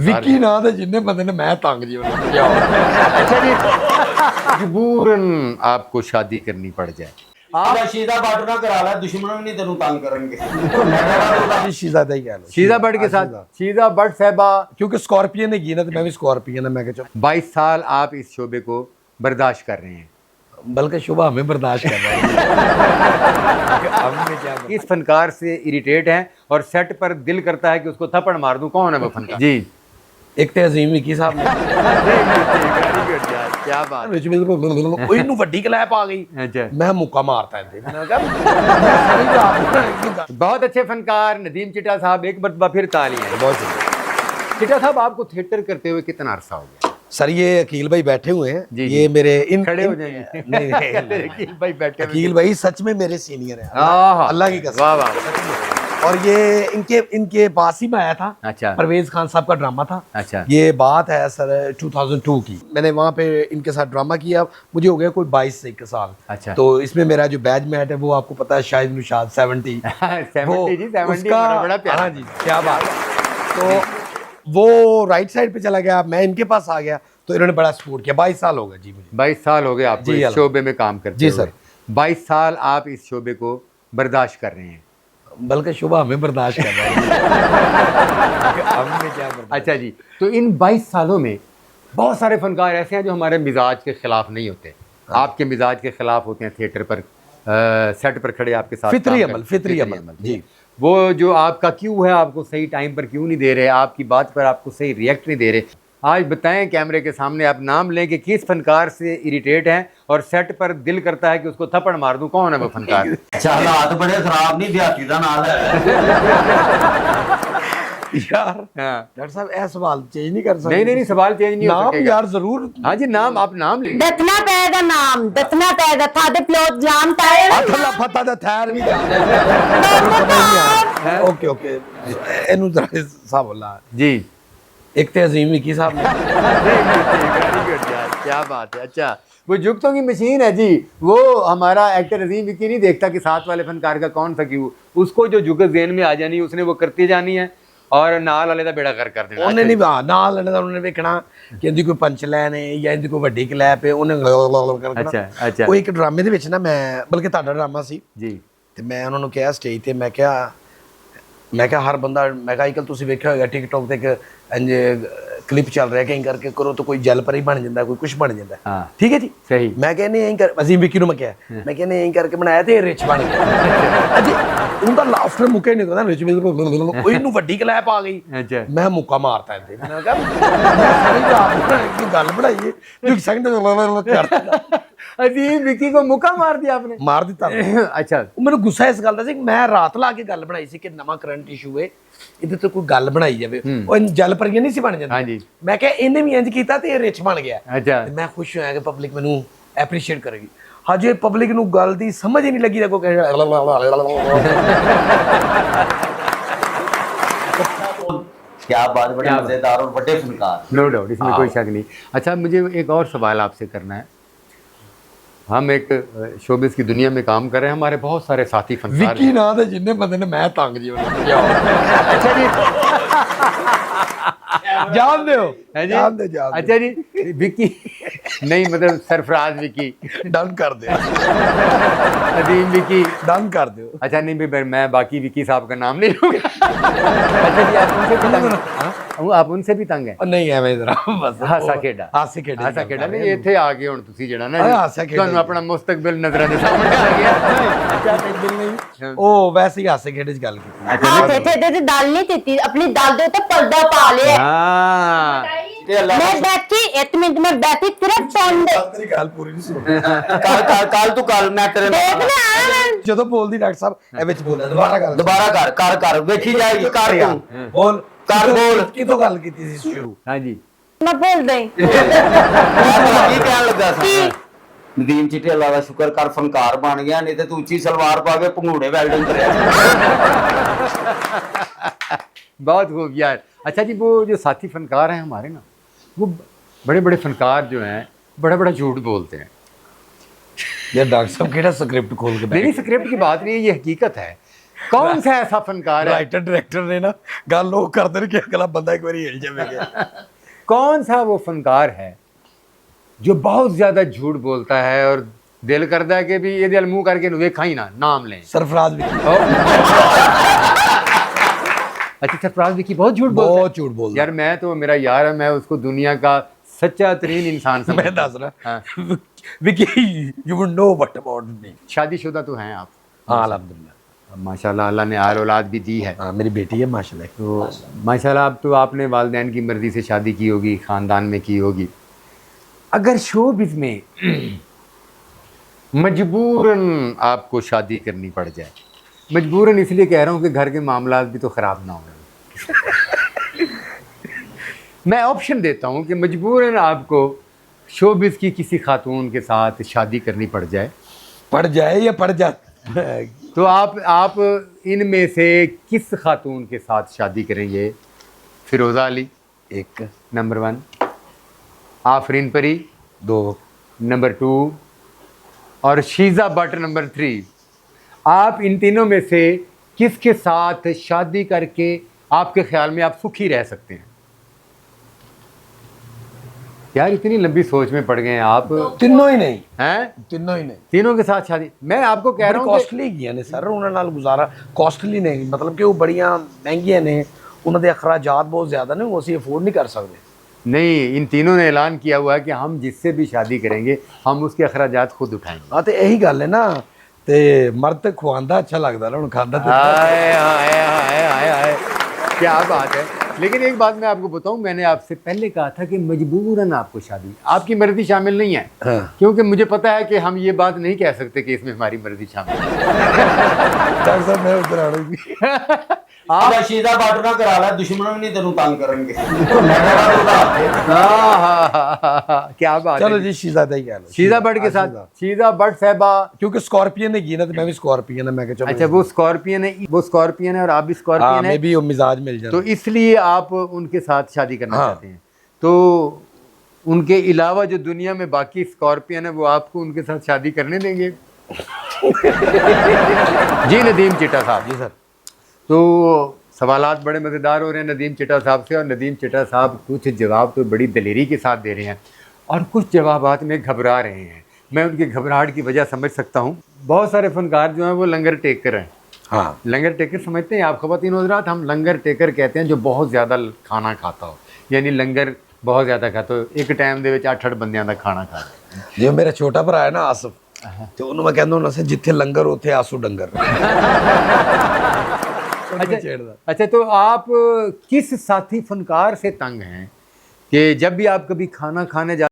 विक्की ना दे जिन्ने बंदे ने मैं तंग जी होना। अच्छा जी, मजबूरन आपको शादी करनी पड़ जाए, आप शीजा बाटो ना करा ला, दुश्मनों भी नहीं तेनू तंग करेंगे। शीजा दा ही कह लो, शीजा भट्ट के साथ, शीजा भट्ट साहबा क्योंकि स्कॉर्पियन है ना, तो मैं भी स्कॉर्पियन है। मैं कह चलो 22 साल आप इस शोबे को बर्दाश्त कर रहे हैं, बल्कि शुभ हमें बर्दाश्त कर रहा है। हमने क्या इस फनकार से इरिटेट हैं और सेट पर दिल करता है कि उसको थप्पड़ मार दूं। कौन है वो फनकार? जी, एक ते अजीम विक्की साहब ने क्या बात। ਵਿੱਚ ਕੋਈ ਨੂੰ ਵੱਡੀ ਕਲੈਪ ਆ ਗਈ, अच्छा, ਮੈਂ ਮੁੱਕਾ ਮਾਰਤਾ ਇਹਦੇ। ਮੈਂ ਕਿਹਾ बहुत अच्छे फनकार नदीम चिट्टा साहब, एक मरतबा फिर तालियां। बहुत शुक्रिया चिट्टा साहब, आपको थिएटर करते हुए कितना अरसा हो गया? सर ये अकील भाई बैठे हुए हैं, जी, ये जी। मेरे खड़े हो जाएंगे। नहीं अकील भाई बैठे हुए। अकील भाई सच में मेरे सीनियर हैं, आहा, अल्लाह की कसम। वाह वाह। और ये इनके पास ही में आया था। अच्छा परवेज खान साहब का ड्रामा था। अच्छा, ये बात है सर 2002 की। मैंने वहाँ पे इनके साथ ड्रामा किया, मुझे हो गया कोई 22 साल। अच्छा। तो इसमें मेरा जो बैच मेट है वो आपको पता है, शाहिद नुशाद 70 70 जी, 70 बड़ा प्यारा। हाँ जी, क्या बात है। तो वो राइट साइड पे चला गया, मैं इनके पास आ गया, तो इन्होंने बड़ा सपोर्ट किया। 22 साल हो गए जी मुझे। 22 साल हो गए आपको जी, इस शोबे में काम करते जी हुए। सर। 22 साल आप इस शोबे को बर्दाश्त कर रहे हैं, बल्कि शुभ हमें बर्दाश्त कर रहा है। हमने क्या बर्दाश्त। अच्छा जी, तो इन 22 सालों में बहुत सारे फनकार ऐसे हैं जो हमारे मिजाज के खिलाफ नहीं होते, आपके मिजाज के खिलाफ होते हैं। थिएटर पर सेट पर खड़े आपके साथ फितरी काम अमल, करते- फितरी अमल जी। वो जो आपका क्यों है, आपको सही टाइम पर क्यों नहीं दे रहे, आपकी बात पर आपको सही रिएक्ट नहीं दे रहे, आज बताएं कैमरे के सामने, आप नाम लें कि किस फनकार से इरिटेट हैं और सेट पर दिल करता है कि उसको थप्पड़ मार दूं। कौन है वो फनकार? अच्छा, हालात बड़े खराब नहीं, देहाती दा नाल है। यार हाँ। डॉक्टर साहब ऐसा सवाल चेंज नहीं कर सकते? नहीं नहीं नहीं, सवाल चेंज नहीं हो नाम सकेगा। यार जरूर। हाँ जी, नाम आप नाम ले। दसना पैदा नाम, दसना पैदा था दे प्लॉट जाम ताए अठला फता दा थैर भी ओके ओके, एनु जरा साहब बोला जी, एक ते अजीम विक्की साहब ने क्या बात है। अच्छा, वो जुगतों की मशीन है जी, वो हमारा एक्टर अजीम विक्की नहीं देखता कि साथ वाले फनकार का कौन सा क्यों, उसको जो जुगत ज़हन में आ जानी है उसने वो करती जानी है और नाल वाले का बेड़ा कर देना। ਉਹਨੇ ਨਹੀਂ ਨਾਲ ਲੈਣਾ, ਉਹਨੇ ਵੇਖਣਾ ਕਿ ਇਹਦੀ ਕੋਈ ਪੰਚ ਲਾਈਨ ਹੈ ਜਾਂ ਇਹਦੀ ਕੋਈ ਵੱਡੀ ਕਲੈਪ ਹੈ, ਉਹਨੇ ਅੱਛਾ ਅੱਛਾ ਉਹ ਇੱਕ ਡਰਾਮੇ ਦੇ ਵਿੱਚ ਨਾ, ਮੈਂ ਬਲਕਿ ਤੁਹਾਡਾ ਡਰਾਮਾ ਸੀ ਜੀ, ਤੇ ਮੈਂ ਉਹਨਾਂ ਨੂੰ ਕਿਹਾ ਸਟੇਜ ਤੇ, ਮੈਂ ਕਿਹਾ ਹਰ ਬੰਦਾ, ਮੈਂ ਕਿਹਾ ਅੱਜਕੱਲ ਤੁਸੀਂ ਵੇਖਿਆ ਹੋਏਗਾ ਟਿਕਟੌਕ ਤੇ ਇੱਕ ਇੰਜ ਕਲਿੱਪ ਚੱਲ ਰਿਹਾ ਕਿ ਇੰਜ ਕਰਕੇ ਕਰੋ ਤਾਂ ਕੋਈ ਜਲ ਪਰੀ ਬਣ ਜਾਂਦਾ, ਕੋਈ ਕੁਝ ਬਣ ਜਾਂਦਾ। ਹਾਂ ਠੀਕ ਹੈ ਜੀ, ਸਹੀ। ਮੈਂ ਕਹਿੰਨੇ ਇੰਜ ਕਰ, ਅਜ਼ੀਮ ਵਿਕੀ ਨੂੰ ਮੈਂ ਕਿਹਾ, ਮੈਂ ਕਹਿੰਨੇ ਇੰਜ ਕਰਕੇ ਬਣਾਇਆ ਤੇ ਰਿਚ ਬਣ ਗਿਆ। ਅਜੀ ਉਹਦਾ ਲਾਫਟਰ ਮੁੱਕੇ ਨਹੀਂ ਕਹਿੰਦਾ ਰਿਚ ਕੋਈ ਨੂੰ ਵੱਡੀ ਕਲੈਪ ਆ ਗਈ, ਅੱਛਾ, ਮੈਂ ਮੁੱਕਾ ਮਾਰਤਾ ਇਹਦੇ। ਮੈਂ ਕਿਹਾ ਕੀ ਗੱਲ ਬਣਾਈਏ ਜੋ ਸੈਕਿੰਡ ਕਰਤਾ, अजीम विक्की को मुक्का मार दिया आपने। ਮਾਰ ਦਿੱਤਾ। अच्छा, ਉਹ ਮੈਨੂੰ ਗੁੱਸਾ ਇਸ ਗੱਲ ਦਾ ਸੀ ਕਿ ਮੈਂ ਰਾਤ ਲਾ ਕੇ ਗੱਲ ਬਣਾਈ ਸੀ ਕਿ ਨਵਾਂ ਕਰੰਟ ਇਸ਼ੂ ਹੈ, ਇਹਦੇ ਤੇ ਕੋਈ ਗੱਲ ਬਣਾਈ ਜਾਵੇ। ਉਹ ਜਲ ਪਰੀਆਂ ਨਹੀਂ ਸੀ ਬਣ ਜਾਂਦੀ। ਹਾਂਜੀ। ਮੈਂ ਕਿਹਾ ਇਹਨੇ ਵੀ ਇੰਜ ਕੀਤਾ ਤੇ ਇਹ ਰਿਚ ਬਣ ਗਿਆ। अच्छा, ਤੇ ਮੈਂ ਖੁਸ਼ ਹੋਇਆ ਕਿ ਪਬਲਿਕ ਮੈਨੂੰ ਐਪਰੀਸ਼ੀਏਟ ਕਰੇਗੀ। ਹਜੇ ਪਬਲਿਕ ਨੂੰ ਗੱਲ ਦੀ ਸਮਝ ਹੀ ਨਹੀਂ ਲੱਗੀ, ਦੇਖੋ क्या बात, बड़े मजेदार और बड़े फनकार। नो डाउट, इसमें कोई शक नहीं। अच्छा, मुझे एक और सवाल आपसे करना है। हम एक शोबिस की दुनिया में काम कर रहे हैं, हमारे बहुत सारे साथी फनकार विक्की हैं। ना दे जिन्ने बंदे ने मैं तंग जी होना। अच्छा जी, जान दे हो, है जी? जान दे, जान दे। अच्छा जी, विक्की नहीं, मतलब सरफराज विक्की, डन कर दे, अजीम विक्की। डन कर दो। अच्छा नहीं भाई, मैं बाकी विक्की साहब का नाम नहीं लूँगा। अच्छा जी, आप उनसे भी तंग हैं? आप उनसे भी तंग हैं? नहीं ਐਵੇਂ ਜ਼ਰਾ ਬਸ ਹਾਸਾ ਖੇਡਾ, ਹਾਸੇ ਖੇਡੇ, ਹਾਸਾ ਖੇਡਾ ਨਹੀਂ, ਇੱਥੇ ਆ ਗਏ ਹੁਣ ਤੁਸੀਂ ਜਿਹੜਾ ਨਾ, ਹਾਸਾ ਖੇਡਾ ਤੁਹਾਨੂੰ ਆਪਣਾ ਮੁਸਤਕਬਲ ਨਜ਼ਰਾਂ ਦੇ ਸਾਹਮਣੇ ਆ ਗਿਆ। ਅੱਛਾ ਬਿਲ ਨਹੀਂ, ਉਹ ਵੈਸੇ ਹੀ ਹਾਸੇ ਖੇਡੇ ਚ ਗੱਲ ਕੀਤੀ। हाँ थे ते दाल नहीं देती, अपनी दाल दे तो पर्दा पा ले। हाँ, मैं बैठी 1 मिनट में बैठी सिर्फ सुन दे, ਤੇਰੀ ਗੱਲ ਪੂਰੀ ਨਹੀਂ ਸੁਣੀ। कल तू कल मैं तेरे देख ना ਜਦੋਂ ਬੋਲਦੀ ਡਾਕਟਰ ਸਾਹਿਬ ਇਹ ਵਿੱਚ ਬੋਲਿਆ, ਦੁਬਾਰਾ ਕਰ दोबारा कर वेखी जाएगी, कर तू ਬੋਲ कर बोल। ਕਿਤੋਂ ਗੱਲ ਕੀਤੀ ਸੀ ਸ਼ੁਰੂ? हाँ जी, मैं बोल दई की कहन लगा सा नदीम चिट्टियाला दा शुक्र कर फनकार बन गया, नहीं ते तू उच्ची सलवार पा के पंगूड़े वेल्डिंग करया। बहुत खूब यार। अच्छा जी, वो जो साथी फनकार हैं हमारे ना, वो बड़े बड़े फनकार जो हैं बड़ा बड़ा झूठ बोलते हैं। ਯਾਰ ਡਾਕਟਰ ਸਾਹਿਬ ਕਿਹੜਾ ਸਕ੍ਰਿਪਟ ਖੋਲ ਕੇ नहीं नहीं, स्क्रिप्ट की बात नहीं है, ये हकीकत है कौन सा ऐसा फनकार है, ਰਾਈਟਰ ਡਾਇਰੈਕਟਰ ਨੇ ਨਾ ਗੱਲ ਉਹ ਕਰਦੇ ਨੇ ਕਿ ਅਗਲਾ ਬੰਦਾ ਇੱਕ ਵਾਰੀ ਹਿਲ ਜਾਵੇਗਾ। कौन सा वो फनकार है जो बहुत ज्यादा झूठ बोलता है और दिल करता है कि भी ये दिल मुंह करके वेखा ही ना, नाम लें। ਸਰਫਰਾਜ਼ ਵੀ अच्छा, सरफराज विकी बहुत झूठ बोलता है। ਬਹੁਤ ਝੂਠ ਬੋਲਦਾ। यार मैं तो, मेरा यार है, मैं उसको दुनिया का सच्चा तरीन इंसान मैं समझता ਦੱਸ हूं। ਰਿਹਾ हाँ। Vicky you would know what about me. शादीशुदा तो हैं आप? हाँ अल्हम्दुलिल्लाह। माशाल्लाह, अल्लाह ने आल औलाद भी दी है। हाँ मेरी बेटी है माशाल्लाह। तो माशाल्लाह, अब तो आपने वालिदैन की मर्जी से शादी की होगी, ख़ानदान में की होगी। अगर शोबिज़ में मजबूरन आपको शादी करनी पड़ जाए, मजबूरन इसलिए कह रहा हूँ कि घर के मामलात भी तो ख़राब ना हो मैं ऑप्शन देता हूँ कि मजबूरन आपको शोबिज़ की किसी खातून के साथ शादी करनी पड़ जाए, पड़ जाए या पड़ जा तो आप इनमें से किस खातून के साथ शादी करेंगे? फिरोज़ा अली एक, नंबर 1, आफरीन परी 2, नंबर 2 और शीज़ा भट्ट नंबर 3। आप इन तीनों में से किसके साथ शादी करके आपके ख्याल में आप सुखी रह सकते हैं? यार इतनी लंबी सोच में पड़ गए हैं आप। तीनों ही नहीं, हैं? तीनों ही नहीं। तीनों के साथ शादी, मैं आपको कह रहा हूँ कि कॉस्टली गया ने सर उन्होंने नाल गुजारा कॉस्टली नहीं, मतलब कि वो बड़ियां महंगियां ने, उन्होंने अखराजात बहुत ज़्यादा ने, वो असी अफोर्ड नहीं कर सकते। नहीं, इन तीनों ने ऐलान किया हुआ है कि हम जिससे भी शादी करेंगे हम उसके अखराजात खुद उठाएंगे। हाँ तो यही गल है ना, ते मर्द तो खुआंदा अच्छा लगता ना, हुण खांदा तो हाय हाय हाय हाय हाय, क्या बात है। लेकिन एक बात मैं आपको बताऊं, मैंने आपसे पहले कहा था कि मजबूरन आपको शादी, आपकी मर्जी शामिल नहीं है। हाँ। क्योंकि मुझे पता है कि हम ये बात नहीं कह सकते कि इसमें हमारी मर्जी शामिल है। डॉक्टर साहब मैं उधर आना भी आप शीदा भट्ट ना करा ला, दुश्मन भी नहीं तेनू तंग करेंगे। क्या बात चलो है। जी शीज़ा दा ही कह लो। शीज़ा भट्ट के साथ, शीज़ा भट्ट साहबा, क्योंकि स्कॉर्पियन ने की ना, तो मैं भी स्कॉर्पियन है, मैं कहा चलो अच्छा वो स्कॉर्पियन है, वो स्कॉर्पियन है और आप भी हाँ स्कॉर्पियन मैं है, भी वो मिजाज मिल जाए। तो इसलिए आप उनके साथ शादी करना हाँ। चाहते हैं। तो उनके अलावा जो दुनिया में बाकी स्कॉर्पियन है वो आपको उनके साथ शादी करने देंगे? जी नदीम चिट्टा साहब। जी सर। तो सवालात बड़े मज़ेदार हो रहे हैं नदीम चिट्टा साहब से, और नदीम चिट्टा साहब कुछ जवाब तो बड़ी दलेरी के साथ दे रहे हैं और कुछ जवाबात में घबरा रहे हैं। मैं उनकी घबराहट की वजह समझ सकता हूँ। बहुत सारे फनकार जो हैं वो लंगर टेकर हैं। हाँ लंगर टेकर समझते हैं आप ख़वातीन हज़रात? हम लंगर टेकर कहते हैं जो बहुत ज़्यादा खाना खाता हो, यानी लंगर बहुत ज़्यादा खाता हो, एक टाइम ਦੇ ਵਿੱਚ 8-8 ਬੰਦਿਆਂ ਦਾ ਖਾਣਾ ਖਾ ਰਿਹਾ। जो मेरा छोटा भरा है ना आसिफ, तो उन्होंने मैं कहता हूँ ना से जिथे लंगर उथे आंसू डंगर। अच्छा, तो आप किस साथी फनकार से तंग हैं कि जब भी आप कभी खाना खाने जा